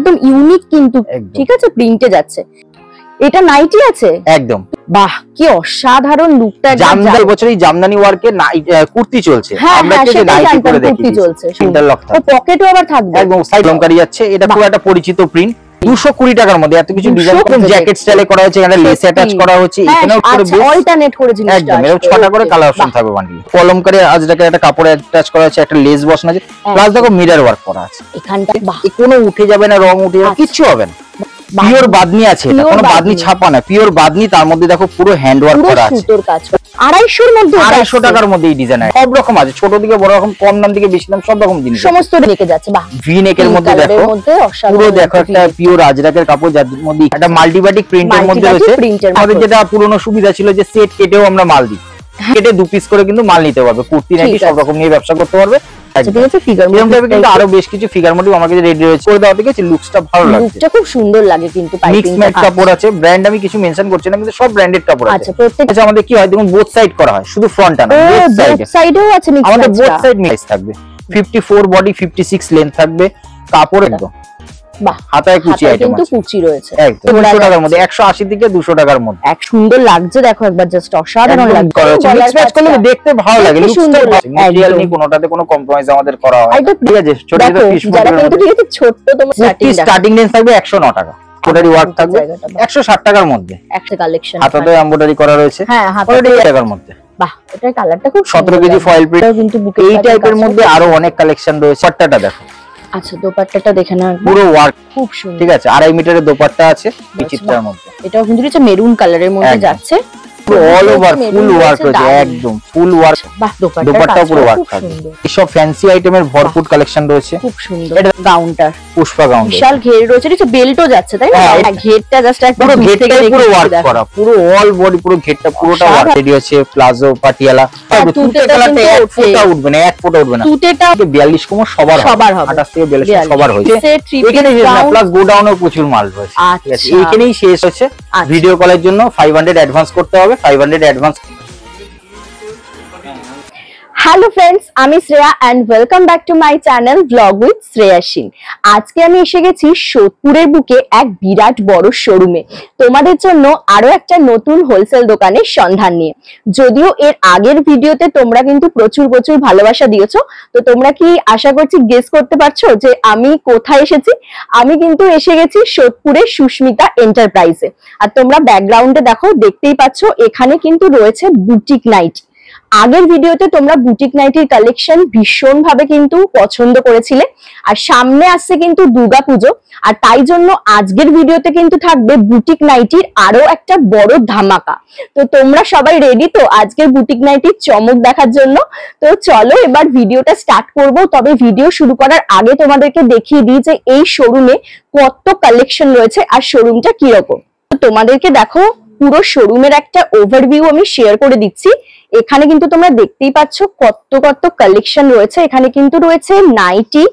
একদম ইউনিক কিন্তু, ঠিক আছে, প্রিন্টে যাচ্ছে। এটা নাইটি আছে একদম। বাহ, কি অসাধারণ লুকটা। জামদানি বছরই জামদানি ওয়ার্কের কুর্তি চলছে, আমরা যে নাইটি করে দেখি কুর্তি চলছে, ইন্টারলক ও পকেটও আবার থাকবে, একদম সাইড লঙ্কারি যাচ্ছে। এটা খুব একটা পরিচিত প্রিন্ট, 220 টাকার মধ্যে এত কিছু ডিজাইন জ্যাকেট স্টাইলে করা হয়েছে, এখানে লেস অ্যাটাচ করা হচ্ছে, এখানেও করে অল্টারনেট করে জিনিসটা একদম এরকম 6টা করে কালার অপশন থাকবে বান্ডিল। কলমকারী আজরাকের একটা কাপড় অ্যাটাচ করা আছে, একটা লেস বসানো আছে, প্লাস দেখো মিরর ওয়ার্ক করা আছে এখানটা। কোনো উঠে যাবে না, রং উঠে যাবে, কিচ্ছু হবে না। পিওর বাদনি আছে, এটা কোনো বাদনি ছাপা না, পিওর বাদনি। তার মধ্যে দেখো পুরো হ্যান্ড ওয়ার্ক করা আছে, সুতোর কাজ। 250 এর মধ্যে, 250 টাকার মধ্যে এই ডিজাইন সব রকম আছে, ছোট থেকে বড় রকম, কম দাম থেকে বেশি দাম, সব রকম জিনিস সমস্ত রেখে যাচ্ছে। বাহ, ভি নেকের মধ্যে দেখো পুরো দেখো একটা পিওর আজরাকের কাপড়, যার মধ্যে একটা মাল্টিবাটিক প্রিন্টের মধ্যে রয়েছে। আমাদের যেটা পুরনো সুবিধা ছিল যে সেট কেটেও আমরা মাল দিই, কেটে 2 পিস করে কিন্তু মাল নিতে পারবে, কুর্তি নাকি সব রকম নিয়ে ব্যবসা করতে পারবে। কিন্তু আরো বেশ কিছু ফিগার মোটিভ আমার কাছে রেডি রয়েছে, করে দেওয়া থেকে লুকসটা ভালো লাগছে, লুকটা খুব সুন্দর লাগে কিন্তু। মিক্স ম্যাচ কাপড় আছে, ব্র্যান্ড আমি কিছু মেনশন করছি না, কিন্তু সব ব্র্যান্ডেড কাপড় আছে। আচ্ছা, আমাদের কি হয় দেখুন, বোথ সাইড করা হয়, শুধু ফ্রন্ট না, বোথ সাইডেও আছে মিক্স ম্যাচ। আমাদের বোথ সাইড মিক্স থাকবে, 54 বডি 56 লেন্থ থাকবে, কাপড় একদম। বাহ, হাতায় কুচি আইটেম কিন্তু কুচি রয়েছে, একদম 200 টাকার মধ্যে, 180 থেকে 200 টাকার মধ্যে। এক সুন্দর লাগছে, দেখো একবার, জাস্ট অসাধারণ লাগছে। মিক্স ম্যাচ করলে দেখতে ভালো লাগে, লুকসটা ম্যাটেরিয়াল নিয়ে কোনোটাতে কোনো কম্প্রোমাইজ আমাদের করা হয়, ঠিক আছে। ছোট ছোট পিস যারা কিন্তু ঠিক আছে, ছোট তোমার স্টার্টিং রেঞ্জ থাকবে 109 টাকা, এমব্রয়ডারি ওয়ার্ক থাকবে 160 টাকার মধ্যে, একটা কালেকশন হাতাতে এমব্রয়ডারি করা রয়েছে, হ্যাঁ, হাতাতে টাকার মধ্যে। বাহ, এটার কালারটা খুব 17 কেজি ফয়েল প্রিন্ট কিন্তু এই টাইপের মধ্যে আরো অনেক কালেকশন রয়েছে। দোপাট্টাটা দেখো, আচ্ছা দোপাট্টাটা দেখে নাও, পুরো ওয়ার্ক খুব সুন্দর, ঠিক আছে। 2.5 মিটারের দোপাট্টা আছে বিচিত্রার মধ্যে, এটাও কিন্তু হচ্ছে মেরুন কালারের মধ্যে যাচ্ছে, অল ওভার ফুল ওয়ার্ক রয়েছে, একদম ফুল ওয়ার্ক। বাহ, দোপাট্টা পুরো ওয়ার্ক থাকবে। এইসব ফ্যান্সি আইটেমের ভরপুর কালেকশন রয়েছে, খুব সুন্দর। এটা গাউনটা পুষ্পা গাউন, বিশাল ঘের রয়েছে, এটা বেল্টও যাচ্ছে, তাই না? ঘেরটা জাস্ট একদম পুরো ঘেরটা পুরো ওয়ার্ক করা, পুরো অল বডি পুরো ঘেরটা পুরোটা ওয়ার্ক রেডি আছে। প্লাজো পাটিয়ালা তুতের কালারটা এক ফোঁটা উঠবে না, এক ফোঁটা উঠবে না। তুতেটা 42 কোমর সবার হবে, 28 থেকে 42 সবার হয়েছে। এখানে প্লাস গোডাউনেও প্রচুর মাল রয়েছে, ঠিক আছে। এইখানেই শেষ হচ্ছে। ভিডিও কলের জন্য 500 অ্যাডভান্স করতে হবে, 500 অ্যাডভান্স। হ্যালো ফ্রেন্ডস, আমি Shreya and welcome back to my channel blog with Shreya Singh. আজকে আমি এসে গেছি সোদপুরের বুকে এক বিরাট বড় শোরুমে, তোমাদের জন্য আরো একটা নতুন হোলসেল দোকানের সন্ধান নিয়ে। যদিও এর আগের ভিডিওতে তোমরা কিন্তু প্রচুর ভালোবাসা দিয়েছো, তো তোমরা কি আশা করছি গেস করতে পারছো যে আমি কোথায় এসেছি? আমি কিন্তু এসে গেছি সোদপুরের সুস্মিতা এন্টারপ্রাইজে। আর তোমরা ব্যাকগ্রাউন্ডে দেখো, দেখতেই পাচ্ছ এখানে কিন্তু রয়েছে বুটিক নাইট। আগের ভিডিওতে তোমরা বুটিক নাইটির কালেকশন ভীষণ ভাবে কিন্তু পছন্দ করেছিলে, আর সামনে আসছে কিন্তু দুর্গাপুজো, আর তাই জন্য আজকের ভিডিওতে কিন্তু থাকবে বুটিক নাইটির আরো একটা বড় ধামাকা। তো তোমরা সবাই রেডি তো আজকের বুটিক নাইটির চমক দেখার জন্য? তো চলো এবার ভিডিওটা স্টার্ট করব। তবে ভিডিও শুরু করার আগে তোমাদেরকে দেখিয়ে দিই যে এই শোরুমে কত কালেকশন রয়েছে আর শোরুমটা কিরকম। তোমাদেরকে দেখো পুরো শোরুমের একটা ওভারভিউ আমি শেয়ার করে দিচ্ছি। এখানে কিন্তু তোমরা দেখতেই পাচ্ছ কত কালেকশন রয়েছে। এখানে কিন্তু রয়েছে নাইটি,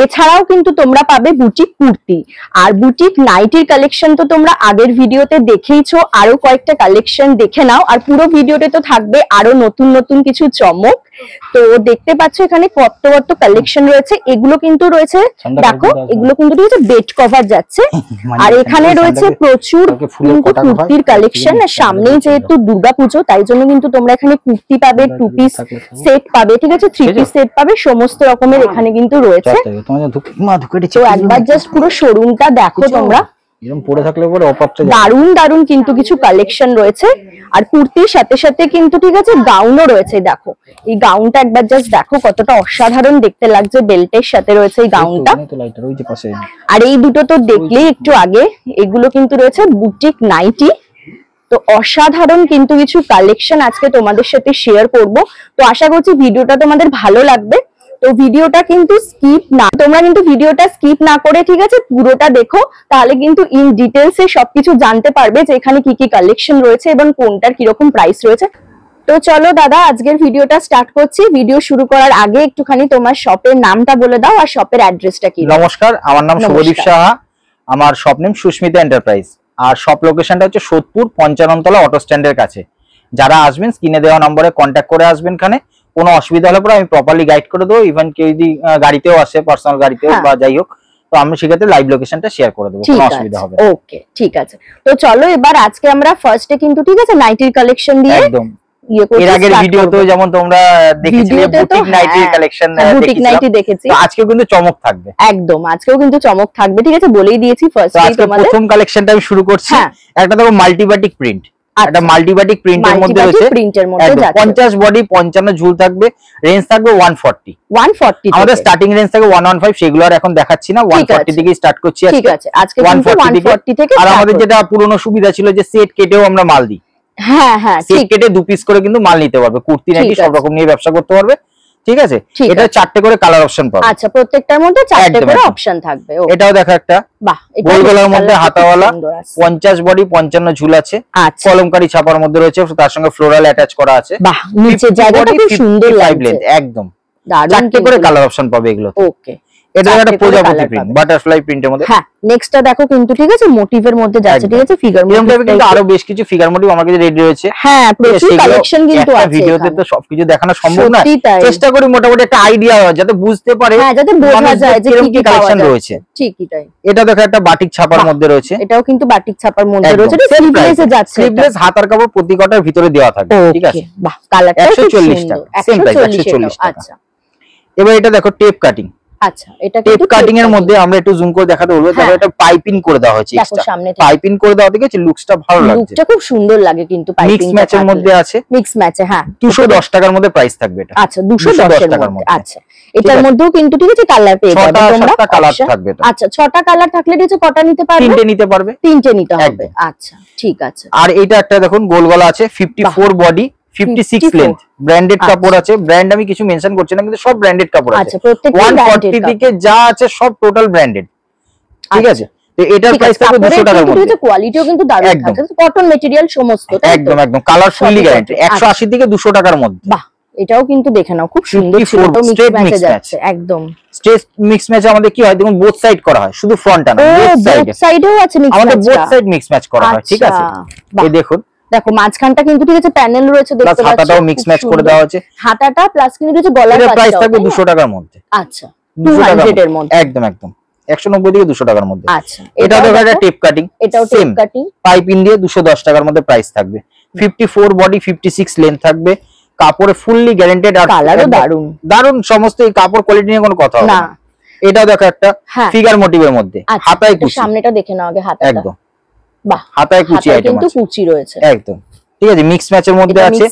এছাড়াও কিন্তু তোমরা পাবে বুটিক কুর্তি আর বুটিক নাইটির কালেকশন তো তোমরা আগের ভিডিওতে দেখেইছো। আরো কয়েকটা কালেকশন দেখে নাও, আর পুরো ভিডিওতে তো থাকবে আরো নতুন কিছু চমক। তো দেখতে পাচ্ছ এখানে কত কালেকশন রয়েছে। এগুলো কিন্তু রয়েছে, দেখো এগুলো কিন্তু রয়েছে বেড কভার যাচ্ছে, আর এখানে রয়েছে প্রচুর কিন্তু কুর্তির কালেকশন। আর সামনেই যেহেতু দুর্গাপুজো, তাই জন্য কিন্তু তোমরা এখানে কুর্তি পাবে, 2 পিস সেট পাবে, ঠিক আছে, 3 পিস সেট পাবে, সমস্ত রকমের এখানে কিন্তু রয়েছে। তো একবার জাস্ট পুরো শোরুমটা দেখো তোমরা, এরকম পরে থাকলে পরে অপাপটা দারুন কিন্তু কিছু কালেকশন রয়েছে। আর কুর্তির সাথে সাথে কিন্তু ঠিক আছে গাউনও রয়েছে। দেখো এই গাউনটা একবার জাস্ট দেখো কতটা অসাধারণ দেখতে লাগছে, বেল্টের সাথে রয়েছে এই গাউনটা। আর এই দুটো তো দেখলেই একটু আগে, এগুলো কিন্তু রয়েছে বুটিক নাইটি। তো অসাধারণ কিন্তু কিছু কালেকশন আজকে তোমাদের সাথে শেয়ার করব। তো আশা করছি ভিডিওটা তোমাদের ভালো লাগবে। তো ভিডিওটা কিন্তু তোমরা কিন্তু ভিডিওটা স্কিপ না করে ঠিক আছে পুরোটা দেখো, তাহলে কিন্তু ইন ডিটেইলসে সবকিছু জানতে পারবে যে এখানে কি কালেকশন রয়েছে এবং কোনটার কিরকম প্রাইস রয়েছে। তো চলো দাদা আজকের ভিডিওটা স্টার্ট করছি। ভিডিও শুরু করার আগে একটুখানি তোমার শপের নামটা বলে দাও আর শপের অ্যাড্রেসটা কি। নমস্কার, আমার নাম শুভদীপ সাহা, আমার শপ নেম সুস্মিতা এন্টারপ্রাইজ, আর শপ লোকেশনটা হচ্ছে সোদপুর 55 তলা অটো স্ট্যান্ডের কাছে। যারা আসবেন স্ক্রিনে দেওয়া নম্বরে কন্ট্যাক্ট করে আসবেন। এখানে কোনো অসুবিধা হলে পরে আমি প্রপারলি গাইড করে দেবো। ইভেন কেউ যদি গাড়িতেও আসে, পার্সোনাল গাড়িতেও বা যাই হোক, তো আমরা সেক্ষেত্রে লাইভ লোকেশনটা শেয়ার করে দেবো, কোনো অসুবিধা হবে না। ওকে, ঠিক আছে। তো চলো এবার আজকে আমরা ফার্স্টে কিন্তু ঠিক আছে নাইটির কালেকশন দিয়ে একদম এর আগের ভিডিওতেও যেমন তোমরা দেখেছিলে বুটিক নাইটির কালেকশন বুটিক নাইটি দেখেছি, তো আজকেও কিন্তু চমক থাকবে। একদম আজকেও কিন্তু চমক থাকবে, ঠিক আছে বলেই দিয়েছি ফার্স্টে তোমাদের। প্রথম কালেকশনটা আমি শুরু করছি, একটা দেখো মাল্টিবাটিক প্রিন্ট, একটা মাল্টিবাটিক প্রিন্টের মধ্যে রয়েছে, প্রিন্টের মধ্যে যাচ্ছে 50 বডি 55 ঝুল থাকবে, রেঞ্জ থাকবে 140 আমাদের স্টার্টিং রেঞ্জ থাকে 115, সেগুলো আর এখন দেখাচ্ছি না, 140 থেকে স্টার্ট করছি আজকে। ঠিক আছে, আজকে 140 থেকে। আর আমাদের যেটা পুরনো সুবিধা ছিল যে সেট কেটেও আমরা মাল দিই, সেট কেটে 2 পিস করে কিন্তু মাল নিতে পারবে, কুর্তি নাইটি সব রকম নিয়ে ব্যবসা করতে পারবে, ঠিক আছে। এটা 4টে করে কালার অপশন পাবে। আচ্ছা, প্রত্যেকটার মধ্যে 4টে করে অপশন থাকবে। এটাও দেখো একটা গোল গলার মধ্যে হাতাওয়ালা, 50 বডি 55 ঝুল আছে, কলমকারী ছাপার মধ্যে রয়েছে, তার সঙ্গে ফ্লোরাল অ্যাটাচ করা আছে। বাহ, নিচের জায়গাটা খুব সুন্দর লাগছে, একদম 4টে করে কালার অপশন পাবে এগুলো। ওকে, এটা একটা প্রজাপতি প্রিন্ট, বাটারফ্লাই প্রিন্টের মধ্যে। হ্যাঁ, নেক্সটটা দেখো কিন্তু ঠিক আছে মোটিভের মধ্যে যাচ্ছে, ঠিক আছে ফিগার মোটিভ কিন্তু আরো বেশ কিছু ফিগার মোটিভ আমার কাছে রেডি রয়েছে। হ্যাঁ, প্রচুর কালেকশন কিন্তু আছে, ভিডিওতে তো সবকিছু দেখানো সম্ভব না, চেষ্টা করি মোটামুটি একটা আইডিয়া হয় যাতে বুঝতে পারে, হ্যাঁ যাতে বোঝা যায় যে কি কালেকশন রয়েছে। ঠিকই তাই। এটা দেখো একটা বাটিক ছাপার মধ্যে রয়েছে, এটাও কিন্তু বাটিক ছাপার মধ্যে রয়েছে, এটা স্লিভলেসে যাচ্ছে, স্লিভলেস হাতার কাপড় প্রতি কটার ভিতরে দেওয়া থাকবে, ঠিক আছে। বাহ, কালারটা 140 টাকা, সেম প্রাইস 140 টাকা। আচ্ছা, এবার এটা দেখো টেপ কাটিং। আচ্ছা, এটা টেপ কাটিং এর মধ্যে আমরা একটু জুম করে দেখাতে বলবো, দেখো এটা পাইপিং করে দেওয়া হয়েছে, পাইপিং করে দেওয়া থেকে লুকসটা ভালো লাগছে, লুকটা খুব সুন্দর লাগে কিন্তু পাইপিং। মিক্স ম্যাচের মধ্যে আছে, মিক্স ম্যাচে, হ্যাঁ 210 টাকার মধ্যে প্রাইস থাকবে এটা। আচ্ছা, 210 টাকার মধ্যে। আচ্ছা, এটার মধ্যেও কিন্তু ঠিক আছে কালার পেয়ে যাবে তোমরা, 6টা কালার থাকবে এটা। আচ্ছা, 6টা কালার থাকলে ঠিক আছে কটা নিতে পারবে? 3টে নিতে পারবে, 3টে নিতে হবে। আচ্ছা, ঠিক আছে। আর এটা একটা দেখুন গোল গলা আছে, 54 বডি 56 লেন্থ, ব্র্যান্ডেড কাপড় আছে, ব্র্যান্ড আমি কিছু মেনশন করছি না, কিন্তু সব ব্র্যান্ডেড কাপড় আছে। আচ্ছা, প্রত্যেকটা 140 থেকে যা আছে সব টোটাল ব্র্যান্ডেড, ঠিক আছে। তো এটার প্রাইস থাকবে 200 টাকার মধ্যে। কোয়ালিটিও কিন্তু দারুণ থাকে, কটন ম্যাটেরিয়াল সমস্ত, একদম একদম কালার ফুললি গ্যারান্টি, 180 থেকে 200 টাকার মধ্যে। বাহ, এটাও কিন্তু দেখে নাও খুব সুন্দর ছিল, মিক্স ম্যাচে যাচ্ছে একদম। স্ট্রেট মিক্স ম্যাচে আমাদের কি হয় দেখুন, বোথ সাইড করা হয়, শুধু ফ্রন্টটা না, বোথ সাইডেও আছে মিক্স ম্যাচ, আমাদের বোথ সাইড মিক্স ম্যাচ করা হয়, ঠিক আছে। এই দেখুন, দেখো মাঝখানটা কিন্তু ঠিক আছে প্যানেল রয়েছে, দেখতে পাচ্ছ, হাতাটাও মিক্স ম্যাচ করে দেওয়া আছে, হাতাটা প্লাস কিন্তু রয়েছে গলার কাছে। প্রাইস থাকবে 200 টাকার মধ্যে। আচ্ছা, 200 এর মধ্যে, একদম একদম 190 থেকে 200 টাকার মধ্যে। আচ্ছা, এটা দেখো একটা টেপ কাটিং, এটাও টেপ কাটিং, পাইপিং দিয়ে 210 টাকার মধ্যে প্রাইস থাকবে, 54 বডি 56 লেন্থ থাকবে, কাপড়ে ফুললি গ্যারান্টেড, আর কালারও দারুন দারুন, সমস্ত এই কাপড় কোয়ালিটি নিয়ে কোনো কথা হবে না। এটা দেখো একটা ফিগার মোটিভের মধ্যে, হাতায় কুচি, সামনেটা দেখে নাও আগে হাতাটা, একদম বাহ, হাতায় কুচি আইটেম কিন্তু কুচি রয়েছে, একদম ঠিক আছে, মিক্স ম্যাচের মধ্যে আছে,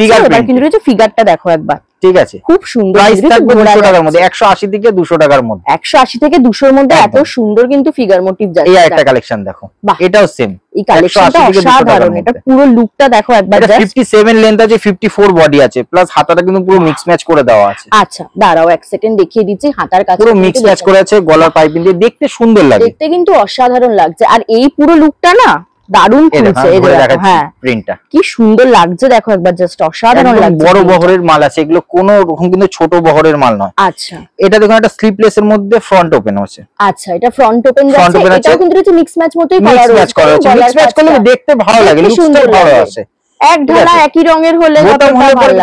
ফিগার কিন্তু রয়েছে, ফিগারটা দেখো একবার, ঠিক আছে, খুব সুন্দর। প্রাইস থাকবে 200 টাকার মধ্যে, 180 থেকে 200 টাকার মধ্যে, 180 থেকে 200 এর মধ্যে এত সুন্দর কিন্তু ফিগার মোটিভ যাচ্ছে। এই একটা কালেকশন দেখো, এটাও সেম, এই কালেকশনটা অসাধারণ, এটা পুরো লুকটা দেখো একবার, এটা 57 লেন্থ আছে, 54 বডি আছে, প্লাস হাতাটা কিন্তু পুরো মিক্স ম্যাচ করে দেওয়া আছে। আচ্ছা, দাঁড়াও এক সেকেন্ড দেখিয়ে দিচ্ছি, হাতার কাছে পুরো মিক্স ম্যাচ করে আছে, গলার পাইপিং দিয়ে, দেখতে সুন্দর লাগে, দেখতে কিন্তু অসাধারণ লাগছে। আর এই পুরো লুকটা না দারুণ খুলছে, এই দেখো, হ্যাঁ প্রিন্টটা কি সুন্দর লাগছে, দেখো একবার জাস্ট অসাধারণ লাগছে। বড় বহরের মাল আছে, এগুলো কোনো রকম কিন্তু ছোট বহরের মাল নয়। আচ্ছা, এটা দেখুন একটা স্লিপলেস এর মধ্যে ফ্রন্ট ওপেন আছে। আচ্ছা, এটা ফ্রন্ট ওপেন যাচ্ছে, এটাও কিন্তু রয়েছে মিক্স ম্যাচ মতোই করা রয়েছে, মিক্স ম্যাচ করলে দেখতে ভালো লাগে, লুকসটা ভালো আছে, এক ঢালা একই রঙের হলে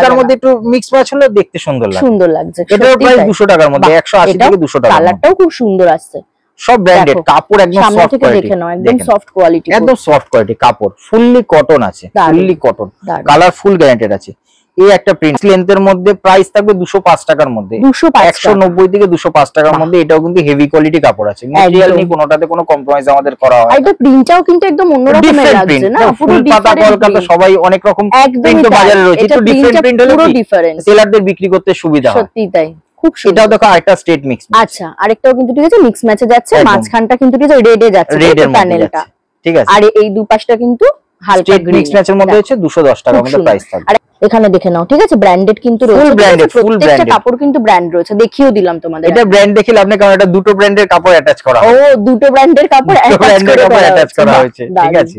তার মধ্যে একটু মিক্স ম্যাচ হলে দেখতে সুন্দর লাগে, সুন্দর লাগছে। এটার প্রাইস 200 টাকার মধ্যে, 180 থেকে 200 টাকা, কালারটাও খুব সুন্দর আসছে, সব ব্র্যান্ডেড কাপড়, একদম সফট কোয়ালিটি, দেখে নাও একদম সফট কোয়ালিটি, একদম সফট কোয়ালিটি কাপড়, ফুললি কটন আছে, ফুললি কটন, কালার ফুল গ্যারান্টেড আছে। এই একটা প্রিন্ট লেন্থের মধ্যে প্রাইস থাকবে 205 টাকার মধ্যে, 190 থেকে 205 টাকার মধ্যে। এটাও কিন্তু হেভি কোয়ালিটি কাপড় আছে, ম্যাটেরিয়াল নিয়ে কোনোটাতে কোনো কম্প্রোমাইজ আমাদের করা হয় না। এটা প্রিন্টটাও কিন্তু একদম অন্যরকম লাগছে না, পুরো পাতা কলকাতা সবাই অনেক রকম প্রিন্ট বাজারে রয়েছে, একটু ডিফারেন্ট প্রিন্ট হলে পুরো ডিফারেন্ট, সেলারদের বিক্রি করতে সুবিধা হয়। সত্যি তাই, খুব সুন্দর। এটাও দেখো আরেকটা স্ট্রেট মিক্স। আচ্ছা, আরেকটাও কিন্তু ঠিক আছে মিক্স ম্যাচে যাচ্ছে, মাঝখানটা কিন্তু ঠিক আছে রেডে যাচ্ছে, রেডের প্যানেলটা, ঠিক আছে। আর এই দুপাশটা কিন্তু হালকা গ্রিন মিক্স ম্যাচের মধ্যে হচ্ছে 210 টাকার মধ্যে প্রাইস থাকবে। আর এখানে দেখে নাও, ঠিক আছে ব্র্যান্ডেড কিন্তু রয়েছে, ফুল ব্র্যান্ডেড, ফুল ব্র্যান্ডেড কাপড় কিন্তু ব্র্যান্ড রয়েছে, দেখিয়েও দিলাম তোমাদের। এটা ব্র্যান্ড দেখিলে আপনি কারণ এটা দুটো ব্র্যান্ডের কাপড় অ্যাটাচ করা ও, দুটো ব্র্যান্ডের কাপড় অ্যাটাচ করা হয়েছে, ঠিক আছে,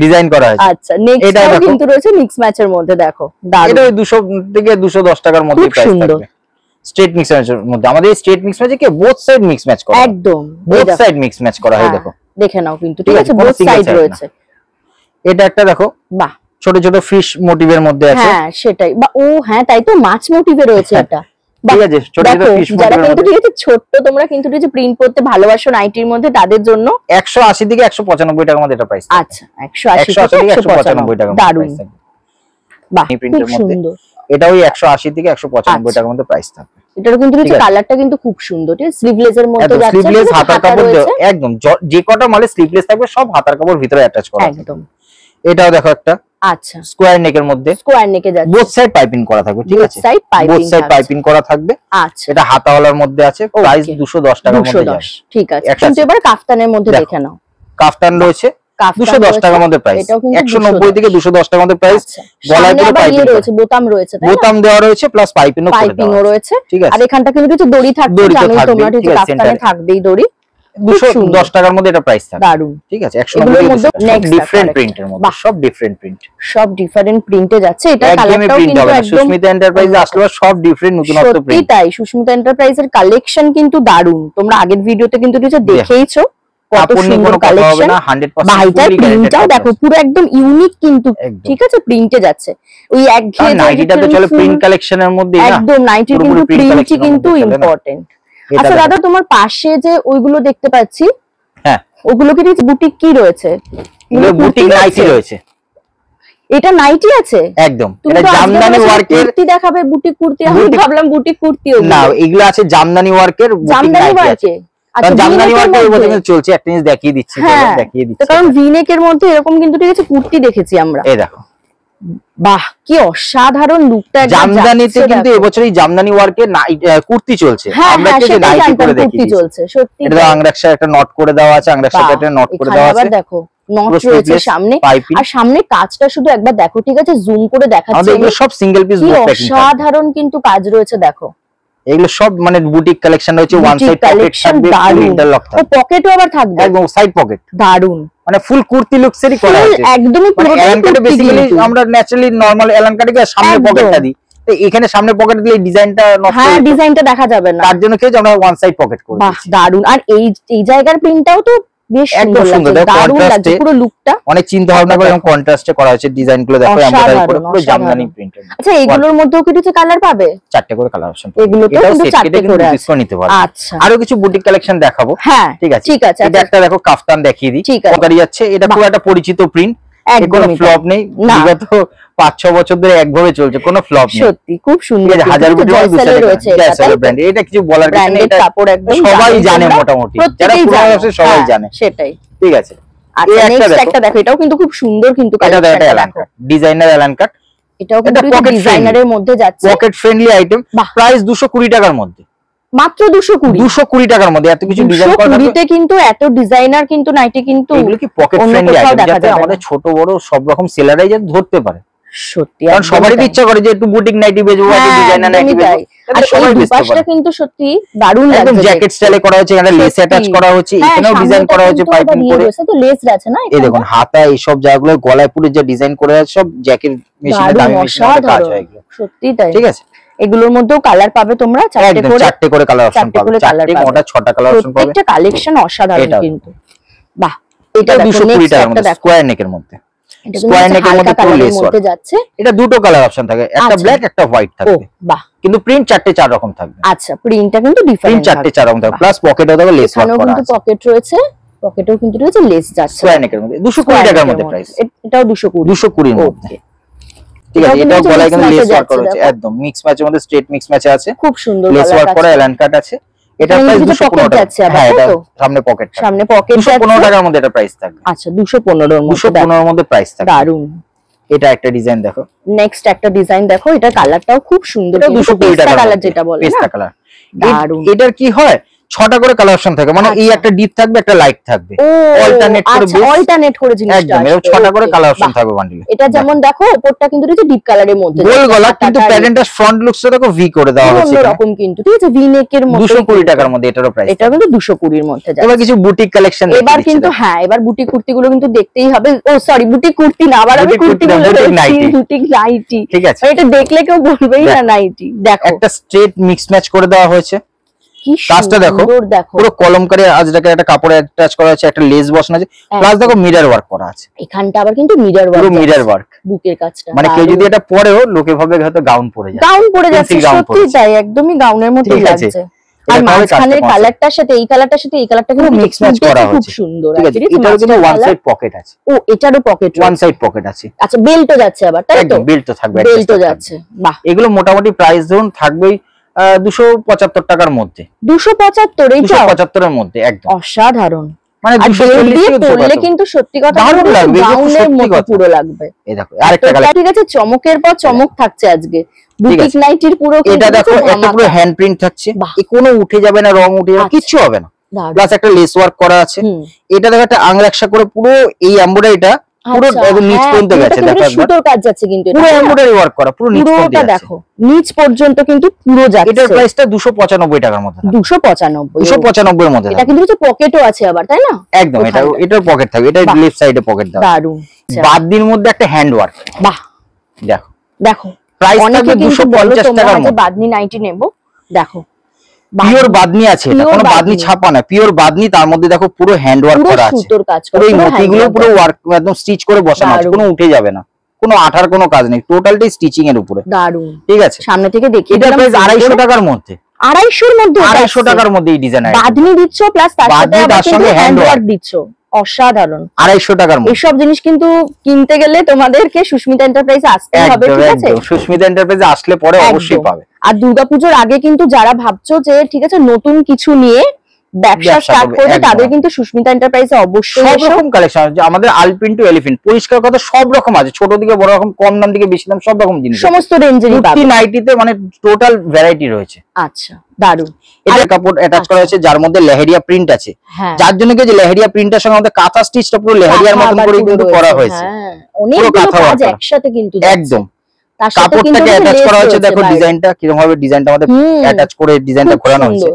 ডিজাইন করা হয়েছে। আচ্ছা, নেক্সট কিন্তু রয়েছে মিক্স ম্যাচের মধ্যে, দেখো এটা 200 থেকে 210 টাকার মধ্যে প্রাইস থাকবে, স্ট্রেট মিক্স ম্যাচের মধ্যে। আমাদের স্ট্রেট মিক্স ম্যাচে কি বোথ সাইড মিক্স ম্যাচ করা, একদম বোথ সাইড মিক্স ম্যাচ করা হয়, দেখো দেখে নাও কিন্তু, ঠিক আছে বোথ সাইড রয়েছে। এটা একটা দেখো, বাহ, ছোট ছোট ফিশ মোটিভের মধ্যে আছে, হ্যাঁ সেটাই, বা ও হ্যাঁ তাই তো, মাছ মোটিভে রয়েছে এটা, ঠিক আছে, ছোট ছোট ফিশ যারা কিন্তু ঠিক আছে ছোট্ট তোমরা কিন্তু ঠিক আছে প্রিন্ট করতে ভালোবাসো নাইটির মধ্যে, তাদের জন্য 180 থেকে 195 টাকার মধ্যে এটা প্রাইস। আচ্ছা 180 থেকে 195 টাকা, দারুন, বাহ খুব সুন্দর। এটা ওই 180 থেকে 195 টাকার মধ্যে প্রাইস থাকবে। এটার কিন্তু কালারটা কিন্তু খুব সুন্দর, ঠিক স্লিভলেস এর মধ্যে যাচ্ছে, স্লিভলেস হাতার কাপড় একদম যে কটা মালে স্লিভলেস থাকবে সব হাতার কাপড় ভিতরে অ্যাটাচ করা একদম। এটাও দেখো একটা আচ্ছা স্কোয়ার নেকের মধ্যে, স্কোয়ার নেকে যাচ্ছে, বোথ সাইড পাইপিং করা থাকবে, ঠিক আছে বোথ সাইড পাইপিং করা থাকবে। আচ্ছা এটা হাতাওয়ালার মধ্যে আছে, প্রাইস 210 টাকার মধ্যে যাবে, ঠিক আছে। কিন্তু এবার কাফতানের মধ্যে দেখে নাও, কাফতান রয়েছে 210 টাকার মধ্যে প্রাইস, 190 থেকে 210 টাকার মধ্যে প্রাইস। গলায় পুরো পাইপিং রয়েছে, বোতাম রয়েছে, বোতাম দেওয়া রয়েছে প্লাস পাইপিংও রয়েছে, ঠিক আছে। আর এখানটা কিন্তু কিছু দড়ি থাকবে, জানো তোমরা ঠিক আছে, কাফতানে থাকবেই দড়ি। 210 টাকার মধ্যে এটা প্রাইস থাকবে, দারুন, ঠিক আছে। 190 নেক্সট ডিফারেন্ট প্রিন্টের মধ্যে, সব ডিফারেন্ট প্রিন্ট, সব ডিফারেন্ট প্রিন্টে যাচ্ছে। এটা কালারটাও কিন্তু একদম সুস্মিতা এন্টারপ্রাইজে আসলে সব ডিফারেন্ট নতুনত্ব প্রিন্ট, তাই সুস্মিতা এন্টারপ্রাইজের কালেকশন কিন্তু দারুন। তোমরা আগের ভিডিওতে কিন্তু কিছু দেখেইছো কত সুন্দর কালেকশন, 100% ভাইটার প্রিন্টটাও দেখো পুরো একদম ইউনিক কিন্তু, ঠিক আছে প্রিন্টে যাচ্ছে। ওই একঘেয়ে নাইটিটা তো চলো প্রিন্ট কালেকশনের মধ্যে না, একদম নাইটির কিন্তু প্রিন্টই কিন্তু ইম্পর্টেন্ট। আচ্ছা দাদা, তোমার পাশে যে ওইগুলো দেখতে পাচ্ছি, হ্যাঁ ওগুলো কি বুটিক কি রয়েছে? এগুলো বুটিক নাইটি রয়েছে, এটা নাইটি আছে একদম। এটা জামদানি ওয়ার্কের কুর্তি দেখাবে, বুটিক কুর্তি, আমি ভাবলাম বুটিক কুর্তি, না এগুলো আছে জামদানি ওয়ার্কের, জামদানি ওয়ার্কে। আচ্ছা জামদানি ওয়ার্কের মধ্যে চলছে, একটা জিনিস দেখিয়ে দিচ্ছি, দেখিয়ে দিচ্ছি, কারণ ভিনেকের মধ্যে এরকম কিন্তু ঠিক আছে কুর্তি দেখেছি আমরা, এই দেখো, বাহ কি অসাধারণ লুকটা। জামদানিতে কিন্তু এবছরই জামদানি ওয়ার্কে কুর্তি চলছে, আমরা কি নাইটি করে দেখি চলছে, সত্যি। এটা আংরাকশা একটা নট করে দেওয়া আছে, আংরাকশা একটা নট করে দেওয়া আছে, দেখো নট রয়েছে সামনে, আর সামনে কাজটা শুধু একবার দেখো, ঠিক আছে জুম করে দেখাচ্ছি, আমাদের এগুলো সব সিঙ্গেল পিস বুক প্যাকিং, অসাধারণ কিন্তু কাজ রয়েছে দেখো। এগুলো সব মানে বুটিক কালেকশন রয়েছে, ওয়ান সাইড পকেট থাকবে, ফুল ইন্টারলক থাকবে, ও পকেটও আবার থাকবে, একদম সাইড পকেট, দারুন, মানে ফুল কুর্তি লুকসেরই করা আছে, একদমই পুরো এলান কাটে। বেসিক্যালি আমরা ন্যাচারালি নরমাল এলান কাটে সামনে পকেটটা দিই, তো এখানে সামনে পকেট দিলে ডিজাইনটা নষ্ট, হ্যাঁ ডিজাইনটা দেখা যাবে না, তার জন্য কি আমরা ওয়ান সাইড পকেট করে দিই। বাহ দারুন। আর এই জায়গার প্রিন্টটাও তো বেশ সুন্দর, দারুন লাগছে পুরো লুকটা, অনেক চিন্তা ভাবনা করে এবং কন্ট্রাস্টে করা হয়েছে, ডিজাইনগুলো দেখো এমব্রয়ডারি করে পুরো জামদানি প্রিন্টেড। আচ্ছা এগুলোর মধ্যেও কি কিছু কালার পাবে? 4টে করে কালার অপশন, এগুলো তো কিন্তু 4টে করে আছে, ডিসকাউন্ট নিতে পারবে। আচ্ছা আরো কিছু বুটিক কালেকশন দেখাবো, হ্যাঁ ঠিক আছে, ঠিক আছে। এটা একটা দেখো কাফতান দেখিয়ে দিই, কত যাচ্ছে, এটা খুব একটা পরিচিত প্রিন্ট, কোনো ফ্লপ নেই, বিগত 5-6 বছর ধরে একভাবে চলছে, কোনো ফ্লপ নেই, সত্যি খুব সুন্দর। হাজার কোটি টাকা রয়েছে, ব্র্যান্ড, এটা কিছু বলার কিছু নেই, এটা কাপড় একদম সবাই জানে, মোটামুটি যারা পুরো আছে সবাই জানে, সেটাই, ঠিক আছে। আচ্ছা নেক্সট একটা দেখো, এটাও কিন্তু খুব সুন্দর কিন্তু কালেকশন, এটা এলান কাট, ডিজাইনার এলান কাট, এটাও কিন্তু ডিজাইনারের মধ্যে যাচ্ছে, পকেট ফ্রেন্ডলি আইটেম, প্রাইস 220 টাকার মধ্যে, মাত্র 220 টাকার মধ্যে এত কিছু ডিজাইন করা আছে, 220 কিন্তু এত ডিজাইনার কিন্তু নাইটি কিন্তু এগুলো কি পকেট ফ্রেন্ডলি আইটেম, যাতে আমাদের ছোট বড় সব রকম সেলাররাই যাতে ধরতে পারে, সত্যি। কারণ সবারই ইচ্ছা করে যে একটু বুটিক নাইটি বেচবো, একটু ডিজাইনার নাইটি বেচবো, আর সবাই বেচতে পারে, কিন্তু সত্যি দারুণ লাগছে, একদম জ্যাকেট স্টাইলে করা হচ্ছে, এখানে লেস অ্যাটাচ করা হচ্ছে, এখানেও ডিজাইন করা হচ্ছে পাইপিং করে, তো লেস আছে না, এই দেখুন হাতা, এই সব জায়গাগুলো গলায় পুরো যে ডিজাইন করে আছে, সব জ্যাকেট মেশিনে দামি মেশিনে কাজ হয় এগুলো, সত্যি তাই, ঠিক আছে। এগুলোর মধ্যেও কালার পাবে তোমরা, 4টে করে কালার অপশন পাবে, 4টে মোটা 6টা কালার অপশন পাবে, প্রত্যেকটা কালেকশন অসাধারণ কিন্তু, বাহ। এটা 220 টাকার মধ্যে স্কোয়ার নেকের মধ্যে, স্কোয়ার নেকের মধ্যে লেস মধ্যে যাচ্ছে, এটা দুটো কালার অপশন থাকে, একটা ব্ল্যাক একটা হোয়াইট থাকবে, বাহ, কিন্তু প্রিন্ট 4 রকম থাকবে, আচ্ছা প্রিন্টটা কিন্তু ডিফারেন্ট, প্রিন্ট 4 রকম থাকবে, প্লাস পকেটও থাকবে, লেস ওয়ার্ক করা আছে, কিন্তু পকেট রয়েছে, পকেটেও কিন্তু রয়েছে লেস যাচ্ছে, স্কোয়ার নেকের মধ্যে 220 টাকার মধ্যে প্রাইস, এটাও 220 এর মধ্যে, ঠিক আছে। এটাও গলায় কিন্তু লেস ওয়ার্ক করা আছে, একদম মিক্স ম্যাচের মধ্যে, স্ট্রেট মিক্স ম্যাচে আছে, খুব সুন্দর লেস ওয়ার্ক করা, এলান কাট আছে, এটা প্রাইস 215 টাকা, হ্যাঁ এটা সামনে পকেট, সামনে পকেট 215 টাকার মধ্যে এটা প্রাইস থাকবে, আচ্ছা 215 এর মধ্যে, 215 এর মধ্যে প্রাইস থাকবে, দারুন। এটা একটা ডিজাইন দেখো, নেক্সট একটা ডিজাইন দেখো, এটা কালারটাও খুব সুন্দর, 220 টাকা কালার যেটা বলে পেস্তা কালার, দারুন। এটার কি হয় 6টা করে কালার অপশন থাকে, মানে এই একটা ডিপ থাকবে, একটা লাইট থাকবে, অল্টারনেট করে, আচ্ছা অল্টারনেট করে জিনিসটা, একদম এরকম 6টা করে কালার অপশন থাকবে বান্ডিলে। এটা যেমন দেখো উপরটা কিন্তু রয়েছে ডিপ কালারের মধ্যে, গোল গলা, কিন্তু প্যাটার্নটা ফ্রন্ট লুকসটা দেখো ভি করে দেওয়া হয়েছে, অন্য রকম কিন্তু, ঠিক আছে ভি নেকের মধ্যে, 220 টাকার মধ্যে এটারও প্রাইস, এটা কিন্তু 220 এর মধ্যে যাচ্ছে। এবার কিছু বুটিক কালেকশন এবার কিন্তু, হ্যাঁ এবার বুটিক কুর্তিগুলো কিন্তু দেখতেই হবে, ও সরি বুটিক কুর্তি না, আবার আমি কুর্তিগুলো বুটিক নাইটি, ঠিক আছে, এটা দেখলে কেউ বলবেই না নাইটি। দেখো একটা স্ট্রেট মিক্স ম্যাচ করে দেওয়া হয়েছে, কাজটা দেখো পুরো কলমকারী আজরাকের একটা কাপড়ে অ্যাটাচ করা আছে, একটা লেস বসানো আছে, প্লাস দেখো মিরর ওয়ার্ক করা আছে এখানটা, আবার কিন্তু মিরর ওয়ার্ক, পুরো মিরর ওয়ার্ক বুকের কাজটা, মানে কেউ যদি এটা পরেও লোকে ভাবে হয়তো গাউন পরে যায়, গাউন পরে যাচ্ছে, সত্যি তাই, একদমই গাউনের মতো লাগছে। আর মাঝখানের কালারটার সাথে এই কালারটার সাথে এই কালারটা কিন্তু মিক্স ম্যাচ করা হয়েছে, খুব সুন্দর। এটারও কিন্তু ওয়ান সাইড পকেট আছে। ও, এটারও পকেট, ওয়ান সাইড পকেট আছে। আচ্ছা, বেল্টও যাচ্ছে আবার, তাই তো? একদম বেল্টও থাকবে, বেল্টও যাচ্ছে। বাহ, এগুলো মোটামুটি প্রাইস ধরুন থাকবেই 275 টাকার মধ্যে। 275? এইটা 275 এর মধ্যে একদম অসাধারণ। মানে 240 পরলে কিন্তু সত্যি কথা দারুণ লাগবে, গাউনের মতো পুরো লাগবে। এই দেখো আরেকটা কালার, ঠিক আছে, চমকের পর চমক থাকছে আজকে বুটিক নাইটির পুরো। এটা দেখো, এটা পুরো হ্যান্ড প্রিন্ট থাকছে, কোনো উঠে যাবে না, রং উঠে যাবে, কিচ্ছু হবে না, প্লাস একটা লেস ওয়ার্ক করা আছে। এটা দেখো একটা আংরাকশা করে পুরো এই এমব্রয়ডারিটা পুরো একদম নিচ পর্যন্ত গেছে, দেখো সুতোর কাজ যাচ্ছে কিন্তু, পুরো এমব্রয়ডারি ওয়ার্ক করা পুরো নিচ পর্যন্ত যাচ্ছে, দেখো নিচ পর্যন্ত কিন্তু পুরো যাচ্ছে। এটার প্রাইসটা 295 টাকার মধ্যে, 295 এর মধ্যে। এটা কিন্তু হচ্ছে পকেটও আছে আবার, তাই না? একদম, এটার পকেট থাকবে, এটা লেফট সাইডে পকেট দাও, দারুন। বাদনির মধ্যে একটা হ্যান্ড ওয়ার্ক, বাহ, দেখো দেখো প্রাইস থাকবে 250 টাকার মধ্যে। বাদনি নাইটি নেব, দেখো পিওর বাদনি আছে, এটা কোনো বাদনি ছাপা না, পিওর বাদনি, তার মধ্যে দেখো পুরো হ্যান্ড ওয়ার্ক করা আছে, সুতোর কাজ করা, পুরো মতিগুলো পুরো ওয়ার্ক একদম স্টিচ করে বসানো আছে, কোনো উঠে যাবে না, কোনো আঠার কোনো কাজ নেই, টোটালটাই স্টিচিং এর উপরে, দারুন। ঠিক আছে, সামনে থেকে দেখি, এটা প্রাইস 250 টাকার মধ্যে, 250 এর মধ্যে, 250 টাকার মধ্যে এই ডিজাইন আছে, বাদনি দিচ্ছ প্লাস তার সাথে হ্যান্ড ওয়ার্ক দিচ্ছ, অসাধারণ। 250 টাকার মধ্যে এইসব জিনিস কিন্তু কিনতে গেলে তোমাদেরকে সুস্মিতা এন্টারপ্রাইজে আসতে হবে, ঠিক আছে? সুস্মিতা এন্টারপ্রাইজে আসলে পরে অবশ্যই পাবে। আর দুর্গাপূজার আগে কিন্তু যারা ভাবছো যে ঠিক আছে নতুন কিছু নিয়ে ব্যবসা স্টার্ট করবে, তাদের কিন্তু সুস্মিতা এন্টারপ্রাইজে অবশ্যই সব রকম কালেকশন আছে, আমাদের আলপিন টু এলিফ্যান্ট, পরিষ্কার কথা সব রকম আছে, ছোট থেকে বড় রকম, কম দাম থেকে বেশি দাম, সব রকম জিনিস সমস্ত রেঞ্জেরই পাবে। নাইটিতে মানে টোটাল ভ্যারাইটি রয়েছে। আচ্ছা, দারুন। এটা কাপড় অ্যাটাচ করা আছে, যার মধ্যে লেহেরিয়া প্রিন্ট আছে, যার জন্য কি যে লেহেরিয়া প্রিন্টের সঙ্গে আমাদের কাঁথা স্টিচটা পুরো লেহেরিয়ার মতন করে কিন্তু করা হয়েছে, অনেকগুলো কাজ একসাথে কিন্তু একদম। কাপড়টাকে অ্যাটাচ করা হয়েছে, দেখো ডিজাইনটা কিরকম ভাবে ডিজাইনটা আমাদের অ্যাটাচ করে ডিজাইনটা ঘোরানো হয়েছে।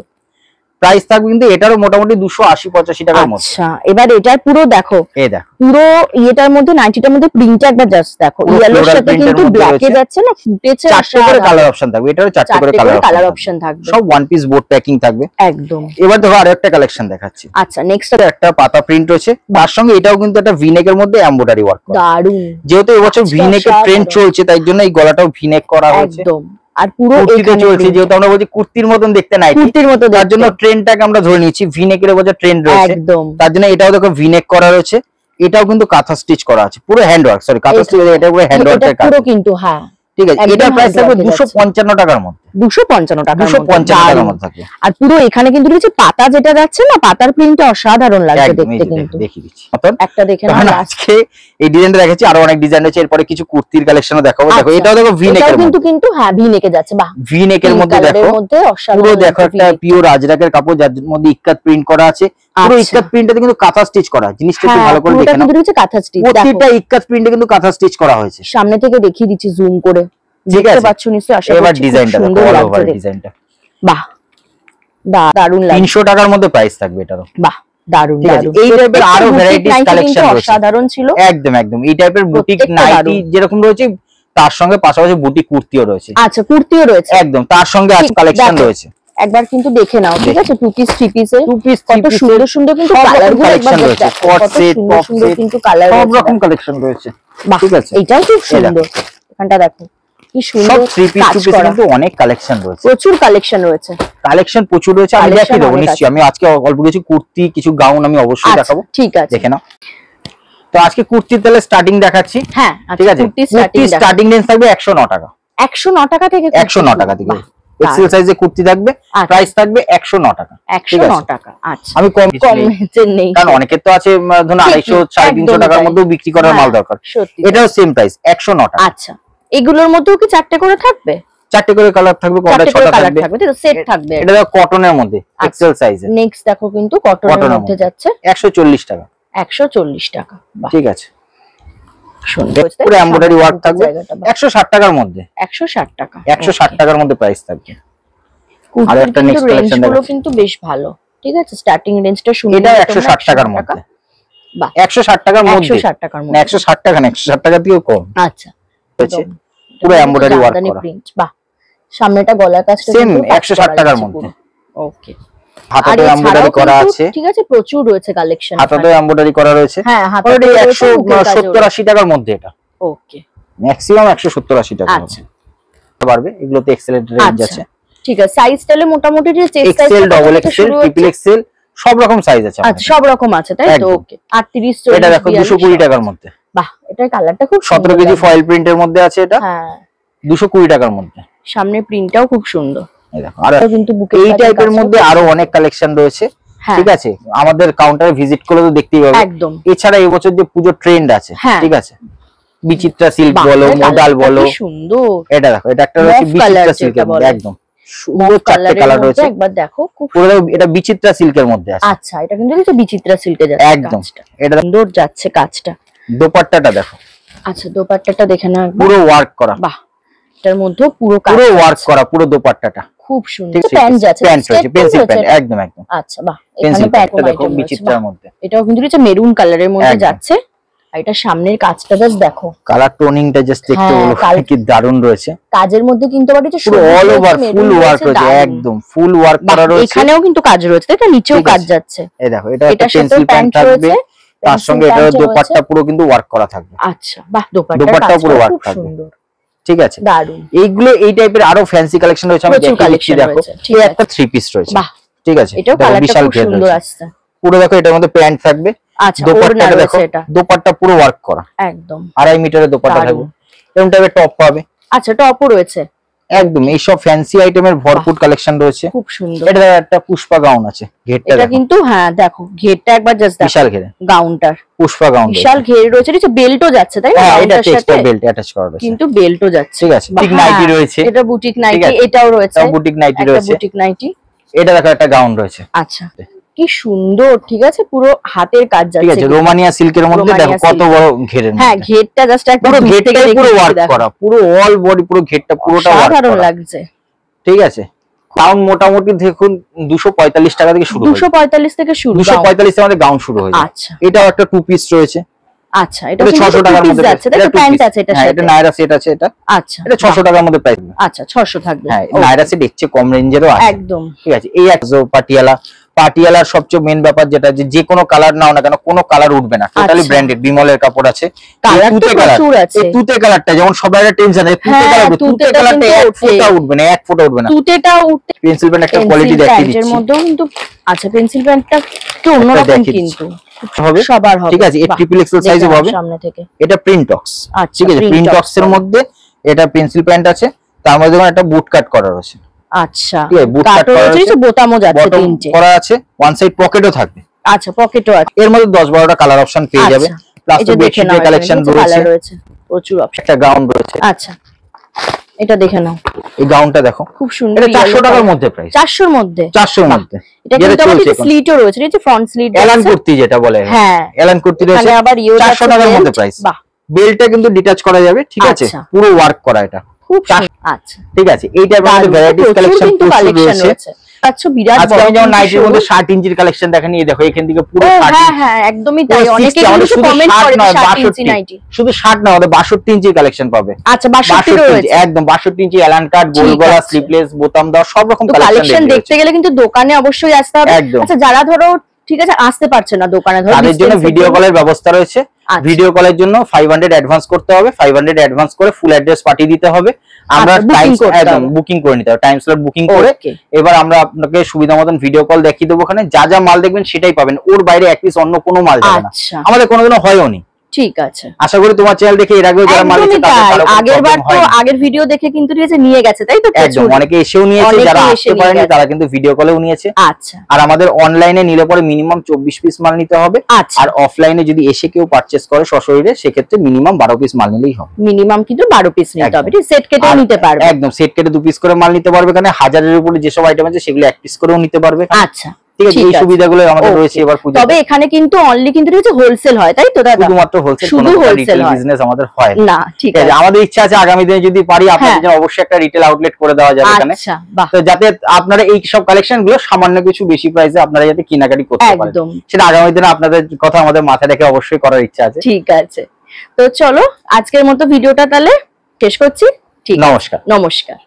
প্রাইস থাকবে কিন্তু এটারও মোটামুটি 280-85 টাকার মধ্যে। আচ্ছা, এবার এটার পুরো দেখো, এই দেখো পুরো ইয়েটার মধ্যে 90টার মধ্যে প্রিন্টটা একবার জাস্ট দেখো, ইয়েলোর সাথে কিন্তু ব্ল্যাকে যাচ্ছে না, ফুটেছে, 4টে করে কালার অপশন থাকবে, এটারও 4টে করে কালার অপশন থাকবে, সব ওয়ান পিস বোর্ড প্যাকিং থাকবে একদম। এবার দেখো আরেকটা কালেকশন দেখাচ্ছি। আচ্ছা, নেক্সট একটা পাতা প্রিন্ট রয়েছে, তার সঙ্গে এটাও কিন্তু একটা ভি-নেক এর মধ্যে এমব্রয়ডারি ওয়ার্ক করা, দারুন। যেহেতু এবছর ভি-নেক এর ট্রেন্ড চলছে, তাই জন্য এই গলাটাও ভি-নেক করা হয়েছে একদম। আর পুরো এখানে চলছে, যেহেতু আমরা বলছি কুর্তির মতন দেখতে নাই, কুর্তির মতো, তার জন্য ট্রেন্ডটাকে আমরা ধরে নিচ্ছি, ভি-নেক এর এবছর ট্রেন্ড রয়েছে একদম, তার জন্য এটাও দেখো ভি-নেক করা রয়েছে, এটাও কিন্তু কাঁথা স্টিচ করা আছে, পুরো হ্যান্ড ওয়ার্ক, সরি কাঁথা স্টিচ, এটা পুরো হ্যান্ড ওয়ার্কের কাজ পুরো কিন্তু, হ্যাঁ ঠিক আছে। এটার প্রাইস থাকবে 255 টাকার মধ্যে, 255 টাকার মধ্যে থাকবে। আর পুরো এখানে কিন্তু রয়েছে পাতা, যেটা যাচ্ছে না, পাতার প্রিন্টটা অসাধারণ লাগছে দেখতে, কিন্তু দেখিয়ে দিচ্ছি একটা দেখে নাও। আজকে এই ডিজাইনটা দেখাচ্ছি, আরো অনেক ডিজাইন আছে, এরপরে কিছু কুর্তির কালেকশনও দেখাবো। দেখো এটাও দেখো ভি-নেক এর মধ্যে, কিন্তু হ্যাঁ ভি-নেকে যাচ্ছে, বাহ, ভি-নেক এর মধ্যে দেখো পুরো দেখো একটা পিওর আজরাকের কাপড়, যার মধ্যে ইক্কাত প্রিন্ট করা আছে, পুরো ইক্কাত প্রিন্টে কিন্তু কাঁথা স্টিচ করা, জিনিসটা একটু ভালো করে দেখে নাও, কিন্তু রয়েছে কাঁথা স্টিচ, প্রত্যেকটা ইক্কাত প্রিন্টে কিন্তু কাঁথা স্টিচ করা হয়েছে। সামনে থেকে দেখিয়ে দিচ্ছি জুম করে, দেখতে পাচ্ছ নিশ্চয়ই, আশা করছি। এবার ডিজাইনটা দেখো, অল ওভার ডিজাইনটা, বাহ, দারুন লাগে। 300 টাকার মধ্যে প্রাইস থাকবে এটারও, বাহ, দারুন দারুন। এই টাইপের আরো ভ্যারাইটিস কালেকশন রয়েছে, অসাধারণ ছিল একদম একদম। এই টাইপের বুটিক নাইটি যেরকম রয়েছে, তার সঙ্গে পাশাপাশি বুটিক কুর্তিও রয়েছে। আচ্ছা, কুর্তিও রয়েছে একদম, তার সঙ্গে আজ কালেকশন রয়েছে, একবার কিন্তু দেখে নাও, ঠিক আছে? টু পিস, থ্রি পিসের, কত সুন্দর সুন্দর কিন্তু কালারগুলো একবার দেখো, কত সুন্দর সুন্দর কিন্তু কালার, সব রকম কালেকশন রয়েছে, ঠিক আছে? এটাও খুব সুন্দর, এখানটা দেখো কি সুন্দর, সব থ্রি পিস, টু পিস কিন্তু অনেক কালেকশন রয়েছে, প্রচুর কালেকশন রয়েছে, কালেকশন প্রচুর রয়েছে। আমি দেখিয়ে দেবো নিশ্চয়ই, আমি আজকে অল্প কিছু কুর্তি, কিছু গাউন আমি অবশ্যই দেখাবো, ঠিক আছে? দেখে নাও। তো আজকে কুর্তির তাহলে স্টার্টিং দেখাচ্ছি, হ্যাঁ ঠিক আছে। কুর্তি স্টার্টিং রেঞ্জ থাকবে 109 টাকা, 109 টাকা থেকে, 109 টাকা থেকে এক্সেল সাইজে কুর্তি থাকবে, প্রাইস থাকবে 109 টাকা, 109 টাকা। আচ্ছা, আমি কম নেই, কারণ অনেকের তো আছে ধরুন 250, 350 টাকার মধ্যেও বিক্রি করার মাল দরকার, এটাও সেম প্রাইস 109 টাকা। আচ্ছা, এগুলোর মধ্যেও কি 4টে করে থাকবে? 4টে করে কালার থাকবে, কোনটা 6টা থাকবে, তো সেট থাকবে। এটা দেখো কটনের মধ্যে এক্সেল সাইজে। নেক্সট দেখো কিন্তু কটনের মধ্যে যাচ্ছে 140 টাকা, 140 টাকা, ঠিক আছে। পুরো এমব্রয়ডারি ওয়ার্ক থাকবে 160 টাকার মধ্যে, 160 টাকা, 160 টাকার মধ্যে প্রাইস থাকবে। আর একটা নেক্সট কালেকশন দেখো, কিন্তু বেশ ভালো, ঠিক আছে? স্টার্টিং রেঞ্জটা শুনে, এটা 160 টাকার মধ্যে, বাহ, 160 টাকার মধ্যে, 160 টাকার মধ্যে, 160 টাকা না, 160 টাকা থেকেও কম। আচ্ছা, পুরো এমব্রয়ডারি ওয়ার্ক করা, বাহ, সামনেটা গলার কাজটা সেম 160 টাকার মধ্যে, ওকে। হাতাতে এমব্রয়ডারি করা আছে, ঠিক আছে, প্রচুর রয়েছে কালেকশন। হাতাতে এমব্রয়ডারি করা রয়েছে। হ্যাঁ, হাতাতে 170-80 টাকার মধ্যে এটা। ওকে, ম্যাক্সিমাম 170-80 টাকা। আচ্ছা, পারবে, এগুলোতে এক্সেল এর রেঞ্জ আছে। ঠিক আছে, সাইজ তাহলে মোটামুটি যে chest size, XL, double XL, triple XL সব রকম সাইজ আছে। আচ্ছা, সব রকম আছে তাই তো। ওকে, 38, 40, এটা দেখো 220 টাকার মধ্যে। বাহ, এটার কালারটা খুব 17 কেজি ফয়েল প্রিন্টের মধ্যে আছে এটা। হ্যাঁ, 220 টাকার মধ্যে। সামনে প্রিন্টটাও খুব সুন্দর। এই দেখো, আর কিন্তু এই টাইপের মধ্যে আরো অনেক কালেকশন রয়েছে। ঠিক আছে, আমাদের কাউন্টারে ভিজিট করলে তো দেখতেই পাবে। একদম। এছাড়া এই বছর যে পুজো ট্রেন্ড আছে, ঠিক আছে, বিচিত্রা সিল্ক বলো, মোডাল বলো, কি সুন্দর। এটা দেখো, এটা একটা রয়েছে বিচিত্রা সিল্কের মধ্যে, একদম সুন্দর চারটে কালার রয়েছে। একবার দেখো, খুব পুরো এটা বিচিত্রা সিল্কের মধ্যে আছে। আচ্ছা, এটা কিন্তু হচ্ছে বিচিত্রা সিল্কে যাচ্ছে একদম, এটা সুন্দর যাচ্ছে কাজটা। দোপাট্টাটা দেখো। আচ্ছা, দোপাট্টাটা দেখে নাও, পুরো ওয়ার্ক করা। বাহ, এটার মধ্যে পুরো ওয়ার্ক করা, পুরো দোপাট্টাটা খুব সুন্দর। প্যান্ট যাচ্ছে, প্যান্ট রয়েছে, পেন্সিল প্যান্ট, একদম একদম। আচ্ছা, বাহ, এখানে প্যান্ট দেখো বিচিত্রার মধ্যে। এটাও কিন্তু হচ্ছে মেরুন কালারের মধ্যে যাচ্ছে। আর এটা সামনের কাজটা জাস্ট দেখো, কালার টোনিংটা জাস্ট দেখতে বলো, কি দারুণ রয়েছে। কাজের মধ্যে কিন্তু আবার এটা পুরো অল ওভার ফুল ওয়ার্ক রয়েছে, একদম ফুল ওয়ার্ক করা রয়েছে। এখানেও কিন্তু কাজ রয়েছে, এটা নিচেও কাজ যাচ্ছে। এই দেখো, এটা একটা পেন্সিল প্যান্ট থাকবে, তার সঙ্গে এটা দোপাট্টা পুরো কিন্তু ওয়ার্ক করা থাকবে। আচ্ছা, বাহ, দোপাট্টাটা পুরো ওয়ার্ক থাকবে, ঠিক আছে। দারুণ। এইগুলো এই টাইপের আরো ফ্যান্সি কালেকশন রয়েছে, আমি দেখাচ্ছি। দেখো, এই একটা থ্রি পিস রয়েছে, বাহ, ঠিক আছে, এটাও কালারটা খুব সুন্দর আসছে। পুরো দেখো, এটার মধ্যে প্যান্ট থাকবে। আচ্ছা, দোপাট্টাটা দেখো, দোপাট্টা পুরো ওয়ার্ক করা, একদম 2.5 মিটারের দোপাট্টা থাকবে। এরকম টাইপের টপ পাবে। আচ্ছা, টপও রয়েছে, একদম। এই সব ফ্যান্সি আইটেমের ভরপুর কালেকশন রয়েছে, খুব সুন্দর। এটা একটা পুষ্পা গাউন আছে, ঘেরটা এটা কিন্তু, হ্যাঁ দেখো, ঘেরটা একবার জাস্ট দেখো, বিশাল ঘের গাউনটার, পুষ্পা গাউন বিশাল ঘের রয়েছে। এটা বেল্টও যাচ্ছে তাই না? এটার সাথে বেল্ট অ্যাটাচ করা রয়েছে, কিন্তু বেল্টও যাচ্ছে, ঠিক আছে। বুটিক নাইটি রয়েছে, এটা বুটিক নাইটি, এটাও রয়েছে, বুটিক নাইটি রয়েছে, বুটিক নাইটি। এটা দেখো, একটা গাউন রয়েছে। আচ্ছা, কি সুন্দর, ঠিক আছে, পুরো হাতের কাজ যাচ্ছে, ঠিক আছে। রোমানিয়া সিল্কের মধ্যে দেখো কত বড় ঘেরের, হ্যাঁ, ঘেরটা জাস্ট একদম পুরো ঘেরটা পুরো ওয়ার্ক করা, পুরো অল বডি পুরো ঘেরটা পুরোটা ওয়ার্ক করা, দারুণ লাগছে, ঠিক আছে। গাউন মোটামুটি দেখুন 245 টাকা থেকে শুরু, 245 থেকে শুরু, 245 এর মধ্যে গাউন শুরু হয়ে যায়। আচ্ছা, এটাও একটা টু পিস রয়েছে। আচ্ছা, এটা 600 টাকার মধ্যে যাচ্ছে, এটা প্যান্ট আছে, এটা সাথে, এটা নায়রা সেট আছে, এটা আচ্ছা, এটা 600 টাকার মধ্যে প্রাইস। আচ্ছা, 600 থাকবে। হ্যাঁ, নায়রা সেট একটু কম রেঞ্জেরও আছে, একদম, ঠিক আছে। এই একজো পাটিয়ালার সবচেয়ে মেন ব্যাপার যেটা, যে কোনো কালার নাও না কেন, কোনো কালার উঠবে না, টোটালি ব্র্যান্ডেড, বিমলের কাপড় আছে। তুতে কালারটা যেমন সবাই টেনশন, তুতে কালারটা এক ফোঁটা উঠবে না, এক ফোঁটা উঠবে না, তুতেটা উঠতে। পেন্সিল প্যান্ট একটা কোয়ালিটি দেখিয়ে দিচ্ছি, এর মধ্যেও কিন্তু, আচ্ছা, পেন্সিল প্যান্টটা একটু অন্যরকম কিন্তু হবে, সবার হবে, ঠিক আছে। এই ট্রিপল এক্সেল সাইজে হবে, সামনে থেকে। এটা প্রিন্টক্স, ঠিক আছে, প্রিন্টক্স এর মধ্যে এটা পেন্সিল প্যান্ট আছে, তার মধ্যে একটা বুট কাট করা রয়েছে। আচ্ছা, বুট কাট করা রয়েছে, বোতামও যাচ্ছে, তিনটে করা আছে, ওয়ান সাইড পকেটও থাকবে। আচ্ছা, পকেটও আছে। এর মধ্যে 10-12টা কালার অপশন পেয়ে যাবে, প্লাস বেডশিটের কালেকশন রয়েছে, প্রচুর অপশন। একটা গাউন রয়েছে। আচ্ছা, এটা দেখে নাও, এই গাউনটা দেখো, খুব সুন্দর। এটা 400 টাকার মধ্যে প্রাইস, 400 এর মধ্যে, 400 এর মধ্যে। এটা কিন্তু আবার স্লিটও রয়েছে, এই যে ফ্রন্ট স্লিট, এলান কুর্তি যেটা বলে, হ্যাঁ, এলান কুর্তি রয়েছে, আবার 400 টাকার মধ্যে প্রাইস। বাহ, বেলটা কিন্তু ডিটাচ করা যাবে, ঠিক আছে, পুরো ওয়ার্ক করা, এটা খুব আচ্ছা, ঠিক আছে। এইটার মধ্যে ভ্যারাইটিস কালেকশন রয়েছে। আচ্ছা, বিরাট বড়। আজকে যেমন নাইটির মধ্যে 60 ইঞ্চির কালেকশন দেখেন, এই দেখো এখান থেকে পুরো 60। হ্যাঁ হ্যাঁ, একদমই তাই। অনেকে কিন্তু কমেন্ট করে 60 ইঞ্চি নাইটি, শুধু 60 না, ওদের 62 ইঞ্চির কালেকশন পাবে। আচ্ছা, 62 রয়েছে, একদম 62 ইঞ্চি এলান কাট, গোল গলা, স্লিভলেস, বোতাম দাও, সব রকম কালেকশন দেখতে গেলে কিন্তু দোকানে অবশ্যই আসতে হবে। আচ্ছা, যারা ধরো ঠিক আছে আসতে পারছে না দোকানে, ধরো তাদের জন্য ভিডিও কলের ব্যবস্থা রয়েছে। ভিডিও কলের জন্য 500 অ্যাডভান্স করতে হবে, 500 অ্যাডভান্স করে ফুল অ্যাড্রেস পাঠিয়ে দিতে হবে, আমরা একদম বুকিং করে নিতে হবে, টাইম স্লট বুকিং করে। এবার আমরা আপনাকে সুবিধা মতন ভিডিও কল দেখিয়ে দেবো, ওখানে যা যা মাল দেখবেন সেটাই পাবেন, ওর বাইরে এক পিস অন্য কোনো মাল যাবে না, আমাদের কোনোদিনও হয়ওনি। ঠিক আছে, আশা করি তোমার চ্যানেল দেখে এর আগেও যারা মাল নিয়েছে তাদের আগেরবার তো আগের ভিডিও দেখে কিন্তু নিয়ে গেছে, তাই তো? একদম, অনেকে এসেও নিয়েছে, যারা আসতে পারেনি তারা কিন্তু ভিডিও কলেও নিয়েছে। আচ্ছা, আর আমাদের অনলাইনে নিলে পরে মিনিমাম 24 পিস মাল নিতে হবে, আর অফলাইনে যদি এসে কেউ পারচেজ করে সশরীরে, সেক্ষেত্রে মিনিমাম 12 পিস মাল নিলেই হবে। মিনিমাম কিন্তু 12 পিস নিতে হবে, ঠিক? সেট কেটেও নিতে পারবে, একদম সেট কেটে 2 পিস করে মাল নিতে পারবে, কারণ 1000 এর উপরে যেসব আইটেম আছে সেগুলো 1 পিস করেও নিতে পারবে। আচ্ছা, ঠিক আছে, এই সুবিধাগুলো আমাদের রয়েছে এবার পুজো। তবে এখানে কিন্তু অনলি কিন্তু হোলসেল হয়, তাই তো দাদা? শুধুমাত্র হোলসেল, শুধু হোলসেল বিজনেস আমাদের হয় না। ঠিক আছে, আমাদের ইচ্ছা আছে আগামী দিনে যদি পারি আপনাদের জন্য অবশ্যই একটা রিটেল আউটলেট করে দেওয়া যাবে এখানে, তো যাতে আপনারা এই সব কালেকশন গুলো সামান্য কিছু বেশি প্রাইসে আপনারা যাতে কেনাকাটি করতে পারেন, সেটা আগামী দিনে আপনাদের কথা আমাদের মাথায় রেখে অবশ্যই করার ইচ্ছা আছে। ঠিক আছে, তো চলো আজকের মতো ভিডিওটা তাহলে শেষ করছি। ঠিক, নমস্কার।